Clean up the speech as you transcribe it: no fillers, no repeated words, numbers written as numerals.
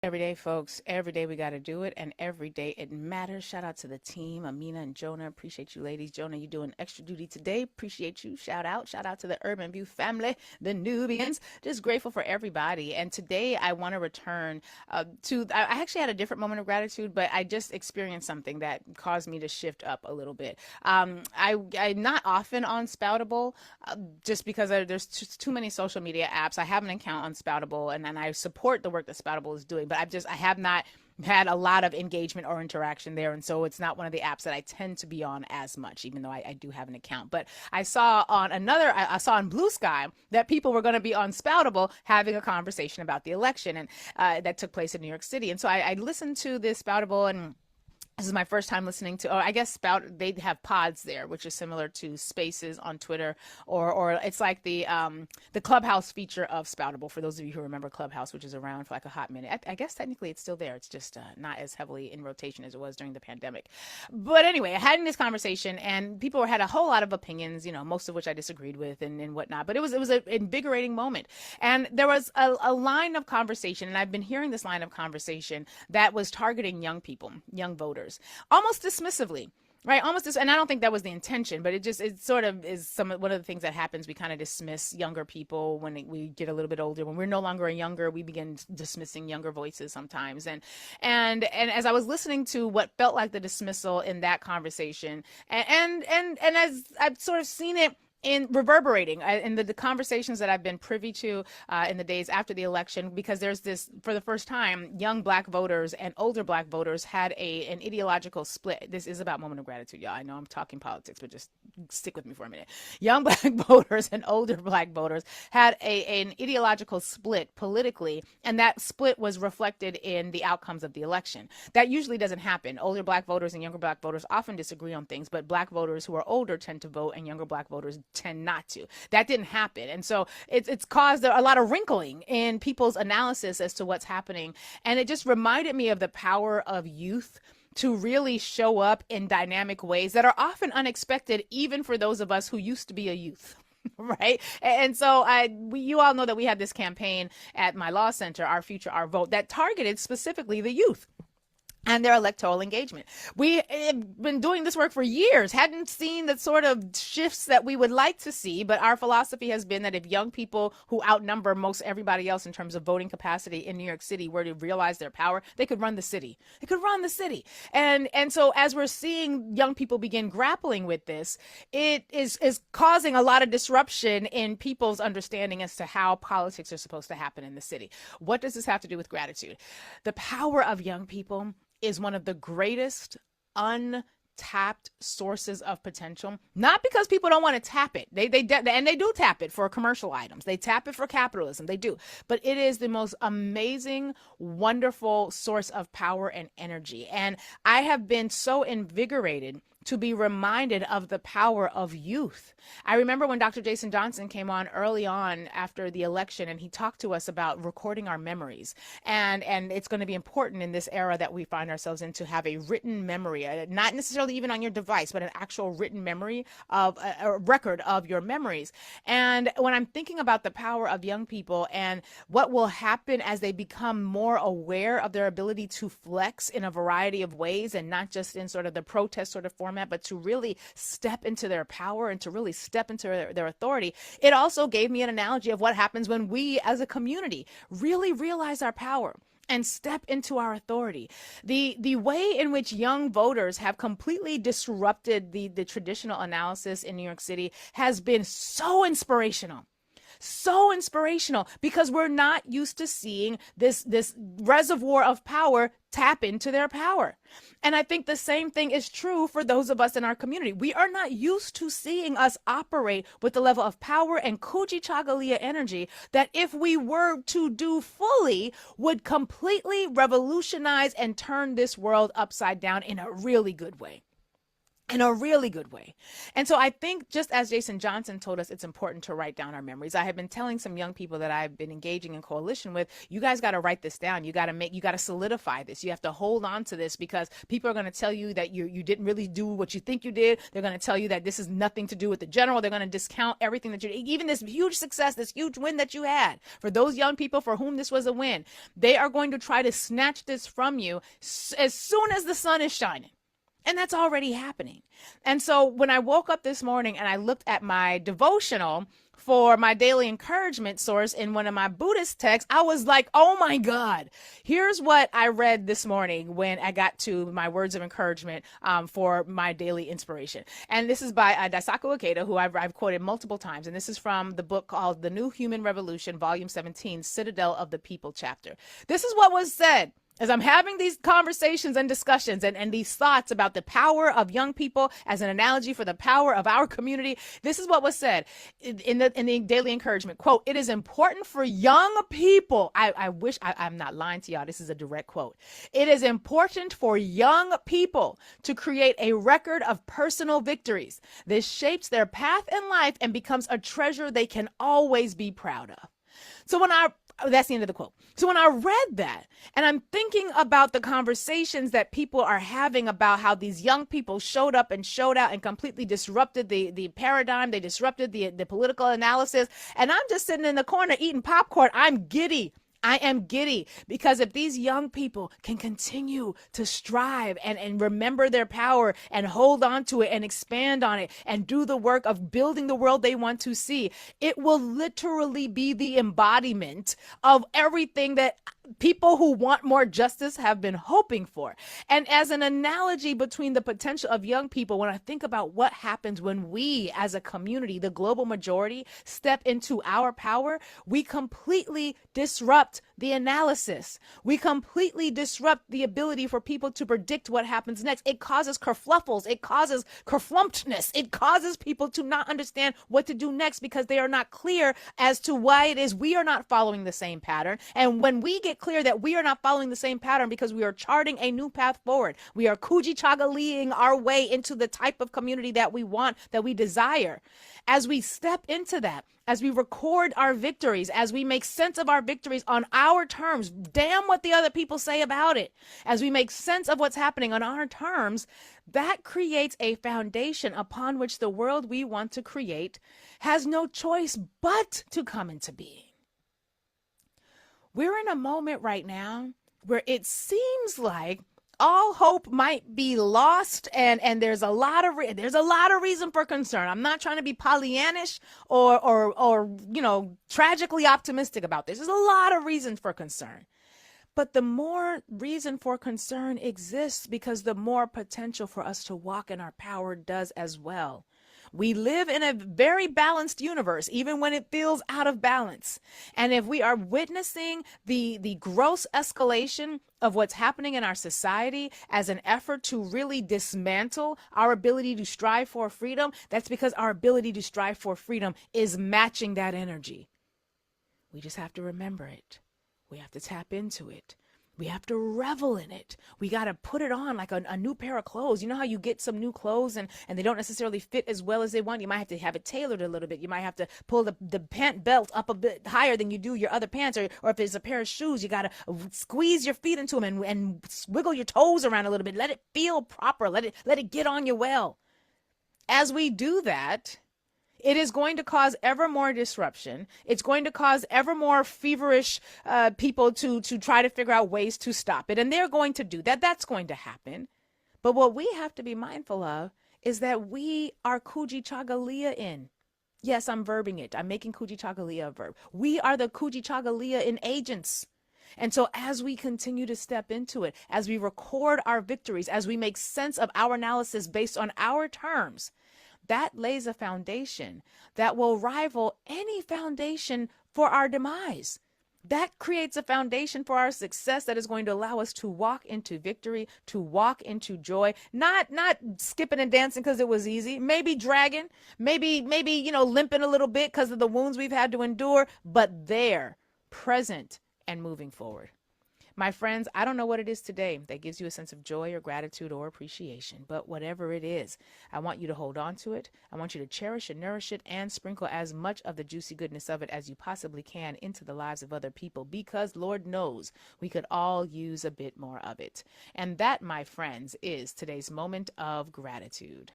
Every day, folks. Every day we got to do it, and every day it matters. Shout out to the team, Amina and Jonah. Appreciate you, ladies. Jonah, you doing extra duty today. Appreciate you. Shout out. Shout out to the Urban View family, the Nubians. Just grateful for everybody. And today I want to return I actually had a different moment of gratitude, but I just experienced something that caused me to shift up a little bit. I'm not often on Spoutable just because there's just too many social media apps. I have an account on Spoutable, and then I support the work that Spoutable is doing, but I have not had a lot of engagement or interaction there, and so it's not one of the apps that I tend to be on as much, even though I do have an account. But I saw on Blue Sky that people were going to be on Spoutable having a conversation about the election, and that took place in New York City. And so I listened to this Spoutable, and this is my first time listening to, I guess they have pods there, which is similar to Spaces on Twitter, or it's like the Clubhouse feature of Spoutable, for those of you who remember Clubhouse, which is around for like a hot minute. I guess technically it's still there. It's just not as heavily in rotation as it was during the pandemic. But anyway, I had this conversation, and people had a whole lot of opinions, most of which I disagreed with and whatnot. But it was an invigorating moment. And there was a line of conversation, and I've been hearing this line of conversation that was targeting young people, young voters, almost dismissively, right? And I don't think that was the intention, but it sort of is one of the things that happens. We kind of dismiss younger people when we get a little bit older. When we're no longer younger, we begin dismissing younger voices sometimes. And as I was listening to what felt like the dismissal in that conversation, and as I've sort of seen it in reverberating in the conversations that I've been privy to in the days after the election, because there's this, for the first time, young Black voters and older Black voters had an ideological split. This is about moment of gratitude, y'all. I know I'm talking politics, but just stick with me for a minute. Young Black voters and older Black voters had an ideological split politically, and that split was reflected in the outcomes of the election. That usually doesn't happen. Older Black voters and younger Black voters often disagree on things, but Black voters who are older tend to vote, and younger Black voters tend not to. That didn't happen. And so it's caused a lot of wrinkling in people's analysis as to what's happening. And it just reminded me of the power of youth to really show up in dynamic ways that are often unexpected, even for those of us who used to be a youth. Right. And so you all know that we had this campaign at my law center, Our Future, Our Vote, that targeted specifically the youth and their electoral engagement. We have been doing this work for years, hadn't seen the sort of shifts that we would like to see, but our philosophy has been that if young people who outnumber most everybody else in terms of voting capacity in New York City were to realize their power, they could run the city. They could run the city. And so as we're seeing young people begin grappling with this, it is causing a lot of disruption in people's understanding as to how politics are supposed to happen in the city. What does this have to do with gratitude? The power of young people is one of the greatest untapped sources of potential, not because people don't want to tap it. They do tap it for commercial items. They tap it for capitalism. They do. But it is the most amazing, wonderful source of power and energy. And I have been so invigorated to be reminded of the power of youth. I remember when Dr. Jason Johnson came on early on after the election, and he talked to us about recording our memories. And it's going to be important in this era that we find ourselves in to have a written memory, not necessarily even on your device, but an actual written memory of a record of your memories. And when I'm thinking about the power of young people and what will happen as they become more aware of their ability to flex in a variety of ways, and not just in sort of the protest sort of format, but to really step into their power and to really step into their authority. It also gave me an analogy of what happens when we as a community really realize our power and step into our authority. The way in which young voters have completely disrupted the traditional analysis in New York City has been so inspirational. So inspirational, because we're not used to seeing this reservoir of power tap into their power. And I think the same thing is true for those of us in our community. We are not used to seeing us operate with the level of power and Kujichagulia energy that, if we were to do fully, would completely revolutionize and turn this world upside down in a really good way. in a really good way. And so I think, just as Jason Johnson told us, it's important to write down our memories. I have been telling some young people that I've been engaging in coalition with, you guys got to write this down. You got to solidify this. You have to hold on to this, because people are going to tell you that you didn't really do what you think you did. They're going to tell you that this is nothing to do with the general. They're going to discount everything that even this huge success, this huge win that you had. For those young people for whom this was a win, they are going to try to snatch this from you as soon as the sun is shining. And that's already happening. And so when I woke up this morning and I looked at my devotional for my daily encouragement source in one of my Buddhist texts, I was like, oh my God, here's what I read this morning when I got to my words of encouragement for my daily inspiration. And this is by Daisaku Ikeda, who I've quoted multiple times. And this is from the book called The New Human Revolution, Volume 17, Citadel of the People chapter. This is what was said as I'm having these conversations and discussions and these thoughts about the power of young people as an analogy for the power of our community. This is what was said in the daily encouragement. Quote, "It is important for young people." I wish I'm not lying to y'all. This is a direct quote. "It is important for young people to create a record of personal victories. This shapes their path in life and becomes a treasure they can always be proud of." So that's the end of the quote. So when I read that, and I'm thinking about the conversations that people are having about how these young people showed up and showed out and completely disrupted the paradigm, they disrupted the political analysis, and I'm just sitting in the corner eating popcorn. I'm giddy. I am giddy, because if these young people can continue to strive and remember their power and hold on to it and expand on it and do the work of building the world they want to see, it will literally be the embodiment of everything that people who want more justice have been hoping for. And as an analogy between the potential of young people, when I think about what happens when we as a community, the global majority, step into our power, we completely disrupt the analysis. We completely disrupt the ability for people to predict what happens next. It causes kerfluffles. It causes kerflumpedness. It causes people to not understand what to do next, because they are not clear as to why it is we are not following the same pattern. And when we get clear that we are not following the same pattern because we are charting a new path forward, we are kujichagaliing our way into the type of community that we want, that we desire. As we step into that, as we record our victories, as we make sense of our victories on our terms, damn what the other people say about it, as we make sense of what's happening on our terms, that creates a foundation upon which the world we want to create has no choice but to come into being. We're in a moment right now where it seems like all hope might be lost, and there's a lot of reason for concern. I'm not trying to be Pollyannish or tragically optimistic about this. There's a lot of reasons for concern. But the more reason for concern exists, because the more potential for us to walk in our power does as well. We live in a very balanced universe, even when it feels out of balance. And if we are witnessing the gross escalation of what's happening in our society as an effort to really dismantle our ability to strive for freedom, that's because our ability to strive for freedom is matching that energy. We just have to remember it. We have to tap into it. We have to revel in it. We got to put it on like a new pair of clothes. You know how you get some new clothes and they don't necessarily fit as well as they want? You might have to have it tailored a little bit. You might have to pull the pant belt up a bit higher than you do your other pants. Or if it's a pair of shoes, you got to squeeze your feet into them and wiggle your toes around a little bit. Let it feel proper. Let it get on you well. As we do that, it is going to cause ever more disruption. It's going to cause ever more feverish people to try to figure out ways to stop it. And they're going to do that. That's going to happen. But what we have to be mindful of is that we are kujichagalia in. Yes, I'm verbing it. I'm making kujichagalia a verb. We are the kujichagalia in agents. And so as we continue to step into it, as we record our victories, as we make sense of our analysis based on our terms, that lays a foundation that will rival any foundation for our demise. That creates a foundation for our success that is going to allow us to walk into victory, to walk into joy, not skipping and dancing because it was easy, maybe dragging, maybe limping a little bit because of the wounds we've had to endure, but there, present and moving forward. My friends, I don't know what it is today that gives you a sense of joy or gratitude or appreciation, but whatever it is, I want you to hold on to it. I want you to cherish and nourish it and sprinkle as much of the juicy goodness of it as you possibly can into the lives of other people, because Lord knows we could all use a bit more of it. And that, my friends, is today's moment of gratitude.